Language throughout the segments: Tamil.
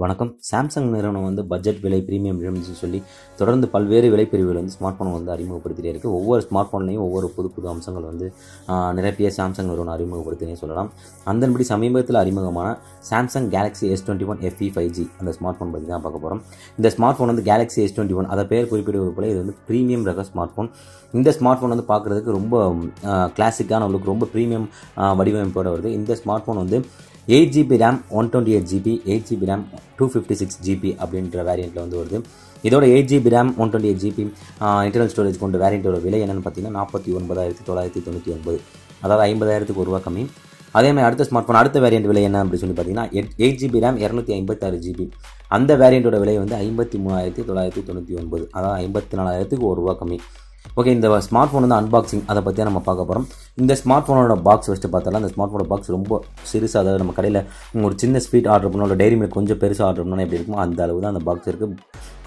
வணக்கம். சாம்சங் நிறுவனம் வந்து பட்ஜெட் விலை, பிரீமியம் விலைன்னு சொல்லி தொடர்ந்து பல்வேறு விலைப்பிரிவுகள் வந்து ஸ்மார்ட் ஃபோன் வந்து அறிமுகப்படுத்திட்டே இருக்குது. ஒவ்வொரு ஸ்மார்ட் ஃபோன்லையும் ஒவ்வொரு புது அம்சங்கள் வந்து நிரப்பிய சாம்சங் நிறுவனம் அறிமுகப்படுத்தினே சொல்லலாம். அதன்படி சமீபத்தில் அறிமுகமான Samsung Galaxy S21 FE 5G அந்த ஸ்மார்ட் ஃபோன் பற்றி தான் பார்க்க போகிறோம். இந்த ஸ்மார்ட் ஃபோன் வந்து கேலக்ஸி S21, அதை பேர் குறிப்பிடுவது போல இது வந்து ப்ரீமியம் ரக ஸ்மார்ட் ஃபோன். இந்த ஸ்மார்ட் ஃபோன் வந்து பார்க்குறதுக்கு ரொம்ப கிளாசிக்கான லுக், ரொம்ப ப்ரீமியம் வடிவமைப்போடு வருது. இந்த ஸ்மார்ட் ஃபோன் வந்து 8GB RAM 128GB 8GB RAM 256GB அப்படின்ற வேரியண்ட்டில் வந்து வருது. இதோட 8GB RAM 128GB internal storage கொண்ட வேரியண்ட்டோட விலை என்னென்னு பார்த்தீங்கன்னா 49,999, அதாவது 50,000க்கு ஒரு ரூபா கம்மி. அதேமாதிரி அடுத்த ஸ்மார்ட் ஃபோன் அடுத்த வேரியண்ட் விலை என்ன அப்படின்னு சொல்லி பார்த்தீங்கன்னா 8GB RAM 256GB அந்த வேரியண்ட்டோட விலை வந்து 53,999, அதாவது 54,000க்கு ஒரு ரூபா கம்மி. ஓகே, இந்த ஸ்மார்ட் ஃபோன் வந்து அன்பாக்சிங் அதை பற்றி நம்ம பார்க்க போகிறோம். இந்த ஸ்மார்ட் ஃபோனோட பாக்ஸ் ஃபஸ்ட்டு பார்த்தாலும் அந்த ஸ்மார்ட் ஃபோனோட பாக்ஸ் ரொம்ப சிறுசாக, அதாவது நம்ம கடையில் ஒரு சின்ன ஸ்வீட் ஆர்டர் பண்ணோம், இல்லை டைரி மில்க் கொஞ்சம் பெருசாக ஆர்டர் பண்ணோன்னா எப்படி இருக்குமோ அந்த அளவு தான் அந்த பாக்ஸ் இருக்குது.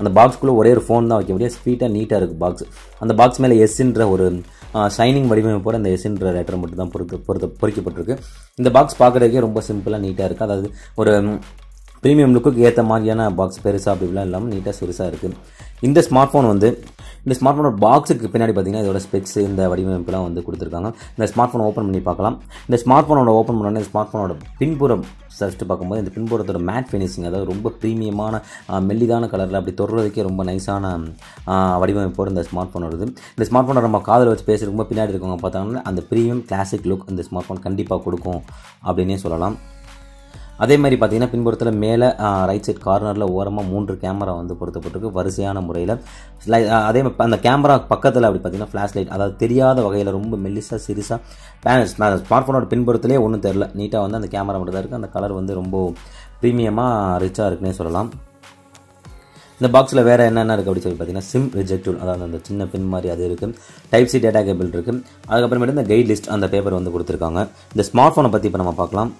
அந்த பாக்ஸ்க்குள்ளே ஒரே ஒரு ஃபோன் தான் வைக்க முடியாது, ஸ்வீட்டாக நீட்டாக இருக்குது பாக்ஸ். அந்த பாக்ஸ் மேலே எஸ்ன்ற ஒரு ஷைனிங் வடிவமைப்போட அந்த எஸ்ன்ற லெட்டர் மட்டும் தான் பொறிக்கப்பட்டிருக்கு. இந்த பாக்ஸ் பார்க்குறதுக்கே ரொம்ப சிம்பிளாக நீட்டாக இருக்குது. அதாவது ஒரு ப்ரீமியம் லுக்குக்கு ஏற்ற மாதிரியான பாக்ஸ், பெருசாக அப்படிலாம் இல்லாமல் நீட்டாக சிறுசாக இருக்குது. இந்த ஸ்மார்ட் ஃபோனோட பாக்ஸுக்கு பின்னாடி பார்த்தீங்கன்னா இதோட ஸ்பெக்ஸ், இந்த வடிவமைப்புலாம் வந்து கொடுத்துருக்காங்க. இந்த ஸ்மார்ட் ஃபோனை ஓப்பன் பண்ணி பார்க்கலாம். இந்த ஸ்மார்ட் ஃபோனோட ஓப்பன் பண்ணோன்னே இந்த ஸ்மார்ட் ஃபோனோட பின்புறம் ஃபஸ்ட்டு பார்க்கும்போது இந்த பின்புறத்தோட மேட் ஃபினிஷிங், அதாவது ரொம்ப ப்ரீமியமான மெல்லிதான கலரில் அப்படி தொடுறதுக்கே ரொம்ப நைஸான வடிவமைப்போடு இந்த ஸ்மார்ட் ஃபோன் வருது. இந்த ஸ்மார்ட் ஃபோனை நம்ம காதில் வச்சு பேசுகிறப்போ பின்னாடி இருக்கவங்க பார்த்தாங்கன்னா அந்த ப்ரீமியம் கிளாசிக் லுக் இந்த ஸ்மார்ட் ஃபோன் கண்டிப்பாக கொடுக்கும் அப்படின்னே சொல்லலாம். அதே மாதிரி பார்த்தீங்கன்னா பின்புறத்தில் மேலே ரைட் சைட் கார்னரில் ஓரமாக 3 கேமரா வந்து பொருத்தப்பட்டிருக்கு வரிசையான முறையில். அதே மாதிரி அந்த கேமரா பக்கத்தில் அப்படி பார்த்தீங்கன்னா ஃப்ளாஷ் லைட், அதாவது தெரியாத வகையில் ரொம்ப மெல்லிசாக சிறுசாக ஸ்மார்ட் ஃபோனோட பின்புறத்திலே ஒன்றும் தெரில, நீட்டாக வந்து அந்த கேமரா மட்டும் தான் இருக்குது. அந்த கலர் வந்து ரொம்ப ப்ரீமியமாக ரிச்சாக இருக்குன்னே சொல்லலாம். இந்த பாக்ஸில் வேறு என்னென்ன இருக்குது அப்படின்னு சொல்லி பார்த்தீங்கன்னா சிம் ரிஜெக்டிவ், அதாவது அந்த சின்ன பின் மாதிரி அது இருக்குது. டைப் சி டேட்டா கேபிள் இருக்குது. அதுக்கப்புறமேட்டு இந்த கைட் லிஸ்ட் அந்த பேப்பர் வந்து கொடுத்துருக்காங்க. இந்த ஸ்மார்ட் ஃபோனை பற்றி இப்போ நம்ம பார்க்கலாம்.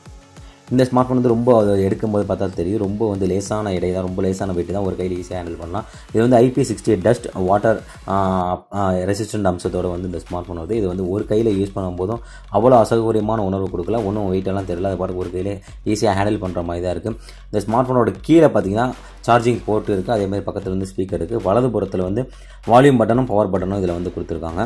இந்த ஸ்மார்ட் ஃபோன் வந்து ரொம்ப எடுக்கும்போது பார்த்தா தெரியும், ரொம்ப வந்து லேசான எடை தான், ரொம்ப லேசான வெயிட் தான், ஒரு கையில் ஈஸியாக ஹேண்டில் பண்ணலாம். இது வந்து IP68 டஸ்ட் வாட்டர் ரெசிஸ்டன்ட் அம்சத்தோடு வந்து இந்த ஸ்மார்ட் ஃபோன் வருது. இது வந்து ஒரு கையில் யூஸ் பண்ணும்போதும் அவ்வளோ அசௌகரியமான உணர்வு கொடுக்கல, ஒன்றும் வெயிட்டெல்லாம் தெரியல, அது பாட்டு ஒரு கையில் ஈஸியாக ஹேண்டில் பண்ணுற மாதிரி தான் இருக்குது. இந்த ஸ்மார்ட் ஃபோனோட கீழே பார்த்தீங்கன்னா சார்ஜிங் போர்ட் இருக்குது, அதேமாதிரி பக்கத்தில் வந்து ஸ்பீக்கர் இருக்குது. வலதுபுறத்தில் வந்து வால்யூம் பட்டனும் பவர் பட்டனும் இதில் வந்து கொடுத்துருக்காங்க.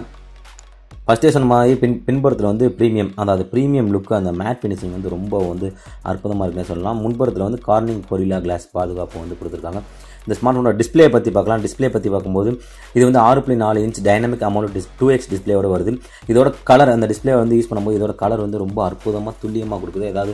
ஃபஸ்ட்டே சொன்ன மாதிரி பின்புறத்தில் வந்து ப்ரீமியம், அதாவது ப்ரீமியம் லுக்கு, அந்த மேட் ஃபினிஷிங் வந்து ரொம்ப வந்து அற்புதமாக இருக்குன்னு சொல்லலாம். முன்புறத்தில் வந்து கார்னிங் கொரில்லா கிளாஸ் பாதுகாப்பு வந்து கொடுத்துருக்காங்க. இந்த ஸ்மார்ட் ஃபோனோட டிஸ்பிளே பற்றி பார்க்கலாம். டிஸ்பிளே பற்றி பார்க்கும்போது இது வந்து 6.4 இன்ச் டைனமிக் அமோலட் 2x டிஸ்பிளேயோட வருது. இதோட கலர், அந்த டிஸ்பிளே வந்து யூஸ் பண்ணும்போது இதோட கலர் வந்து ரொம்ப அற்புதமாக துல்லியமாக கொடுக்குது. ஏதாவது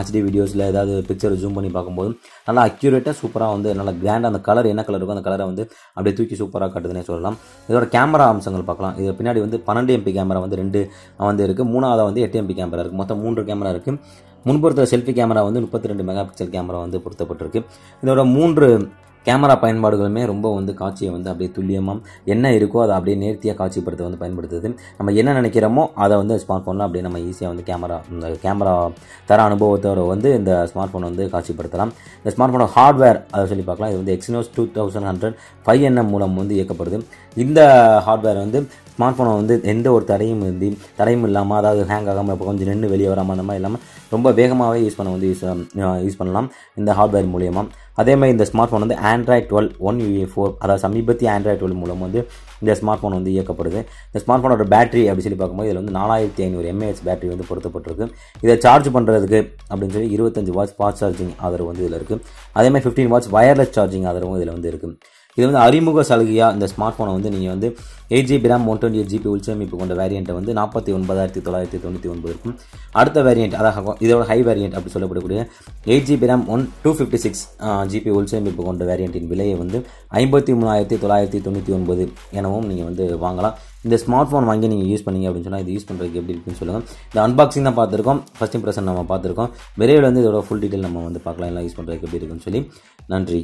HD வீடியோஸில் ஏதாவது பிக்சர் ஜூம் பண்ணி பார்க்கும்போது நல்லா அக்யூரேட்டாக சூப்பராக வந்து நல்லா கிராண்டாக அந்த கலர் என்ன கலர் இருக்கோ அந்த கலரை வந்து அப்படியே தூக்கி சூப்பராக காட்டுதுன்னே சொல்லலாம். இதோட கேமரா அம்சங்கள் பார்க்கலாம். இது பின்னாடி வந்து 12 MP கேமரா வந்து 2 வந்து இருக்குது. மூணாவது வந்து 8 MP கேமரா இருக்குது. மொத்தம் 3 கேமரா இருக்குது. முன்புறத்தில் செல்ஃபி கேமரா வந்து 32 மெகா பிக்சல் கேமரா வந்து பொருத்தப்பட்டிருக்கு. இதோட 3 கேமரா பயன்பாடுகளுமே ரொம்ப வந்து காட்சியை வந்து அப்படியே துல்லியமாக என்ன இருக்கோ அதை அப்படியே நேர்த்தியாக காட்சிப்படுத்த வந்து பயன்படுத்துது. நம்ம என்ன நினைக்கிறோமோ அதை வந்து ஸ்மார்ட் ஃபோனில் அப்படியே நம்ம ஈஸியாக வந்து இந்த கேமரா தர அனுபவத்தோட வந்து இந்த ஸ்மார்ட் ஃபோன் வந்து காட்சிப்படுத்தலாம். இந்த ஸ்மார்ட் ஃபோனோட ஹார்ட்வேர் அதை சொல்லி பார்க்கலாம். இது வந்து Exynos 2100 5nm மூலம் வந்து இயக்கப்படுது. இந்த ஹார்ட்வேர் வந்து ஸ்மார்ட் ஃபோனை வந்து எந்த ஒரு தடையும் இல்லாமல், அதாவது ஹேங் ஆகாமல், இப்போ கொஞ்சம் நின்று வெளியே வராமல் அந்த மாதிரி இல்லாமல் ரொம்ப வேகமாகவே யூஸ் பண்ணலாம் இந்த ஹார்ட்வேர் மூலியமாக. அதேமாதிரி இந்த ஸ்மார்ட் ஃபோன் வந்து Android 12 One UI 4, அதாவது சமீபத்திய Android 12 மூலம் வந்து இந்த ஸ்மார்ட் ஃபோன் வந்து இயக்கப்படுது. இந்த ஸ்மார்ட் ஃபோனோட பேட்டரி அப்படி சொல்லி பார்க்கும்போது இதில் வந்து 4500 mAh பேட்டரி வந்து பொருத்தப்பட்டிருக்கு. இதை சார்ஜ் பண்ணுறதுக்கு அப்படின்னு சொல்லி 25 வாட்ஸ் ஃபாஸ்ட் சார்ஜிங் ஆதரவு வந்து இதில் இருக்குது. அதேமாதிரி 15 வாட்ஸ் வயர்லெஸ் சார்ஜிங் ஆதரவும் இதில் வந்து இருக்குது. இது வந்து அறிமுக சலுகையாக இந்த ஸ்மார்ட் ஃபோனை வந்து நீங்கள் வந்து 8GB RAM 128GB உள்சேமிப்பு கொண்ட வேரியண்ட்டை வந்து 49,999 இருக்கும். அடுத்த வேரியண்ட், அதாவது இதோட ஹை வேரியண்ட் அப்படி சொல்லப்படக்கூடிய 8GB RAM 256GB உள்சேமிப்பு கொண்ட வேரியண்ட்டின் விலையை வந்து 53,999 எனவும் நீங்கள் வந்து வாங்கலாம். இந்த ஸ்மார்ட் ஃபோன் வாங்கி நீங்கள் யூஸ் பண்ணீங்க அப்படின்னு சொன்னால் இது யூஸ் பண்ணுறதுக்கு எப்படி இருக்குன்னு சொல்லுங்கள். இந்த அன்பாக்சிங் தான் பார்த்துருக்கோம், ஃபஸ்ட் இம்ப்ரெஷன் நம்ம பார்த்துருக்கோம். விரைவில் வந்து இதோட ஃபுல் டீட்டெயில் நம்ம வந்து பார்க்கலாம், எல்லாம் யூஸ் பண்ணுறதுக்கு எப்படி இருக்குன்னு சொல்லி. நன்றி.